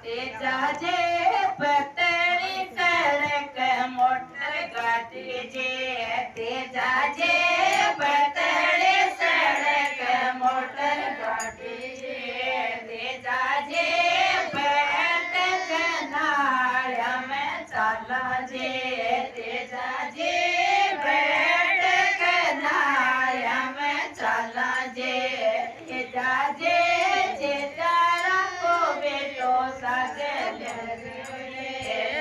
તે જાજે પતળી સડક મોટર ગાડી જે તે જાજે પતળી સડક મોટર ગાડી જે તે જાજે પેટ કનાળ અમે ચાલજે તે જાજે પેટ કનાળ અમે ચાલજે તે જાજે જે તારા કો બેટો સાગે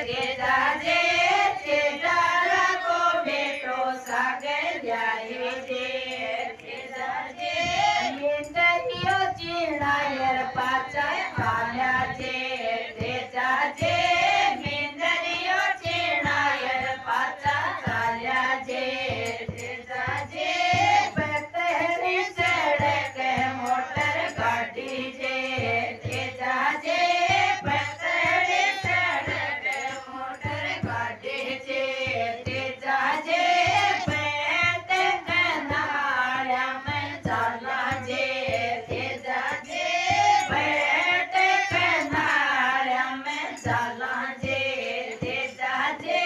તે જાજે જે તારા કો બેટો સાગે જાય છે તે જાજે મીંડળીઓ ચીડાયર પાછા ચાલ્યા છે તે જાજે મીંડળીઓ ચીડાયર પાછા ચાલ્યા છે તે જાજે પતરી સડક મોટર ગાડી છે તે જાજે પતરી સડક મોટર ગાડી છે તે જાજે પેટ કનાળ અમે ચાલજે તે જાજે પેટ કનાળ અમે ચાલજે તે જાજે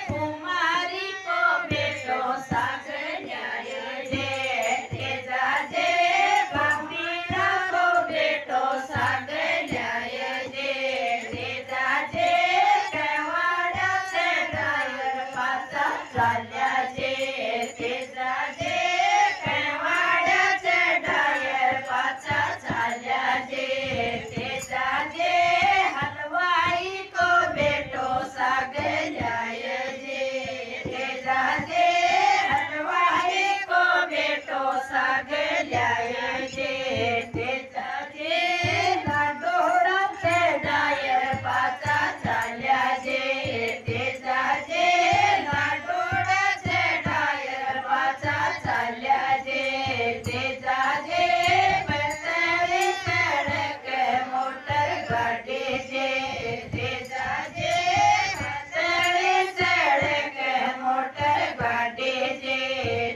કુમારી કો બેટો સાગરિયા છે તે જાજે ભાભીના કો બેટો સાગરિયા છે તે જાજે કહેવાડા છે ડાયર પાછા ચાલ્યા છે તે જાજે કહેવાડા છે ડાયર પાછા ચાલ્યા છે તે જાજે હલવાઈ કો બેટો સાગરિયા છે તે જાજે હલવાઈ કો બેટો સાગરિયા છે તે જાજે લાડોડા છે ડાયર પાછા ચાલ્યા છે તે જાજે લાડોડા છે ડાયર પાછા ચાલ્યા છે તે જાજે પતળી સડક મોટર ગાડી છે તે જાજે પતળી સડક મોટર ગાડી છે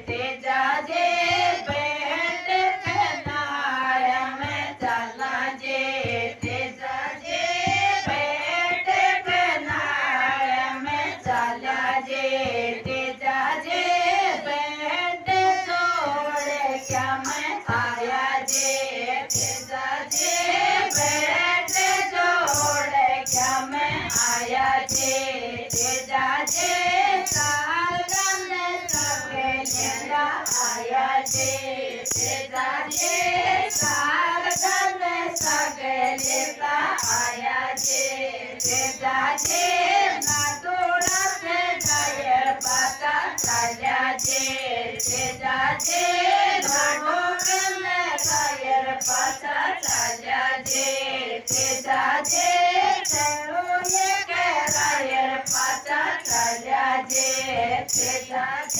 તે જાજે પેટ કનાળ અમે ચાલજે તે જાજે પેટ કનાળ અમે ચાલજે તે જાજે પેટ જોડે ક્યાં મેં આયા છે તે જાજે પેટ જોડે ક્યાં મેં આયા છે તે જાજે સાગને સગે લેલા આયા છે તે જાજે સાગને સગે લેતા આયા છે તે જાજે નાદોડા છે ડાયર પાછા ચાલ્યા છે તે જાજે નાડોકને ડાયર પાછા ચાલ્યા છે તે જાજે ચેડોએ કે ડાયર પાછા ચાલ્યા છે તે જાજે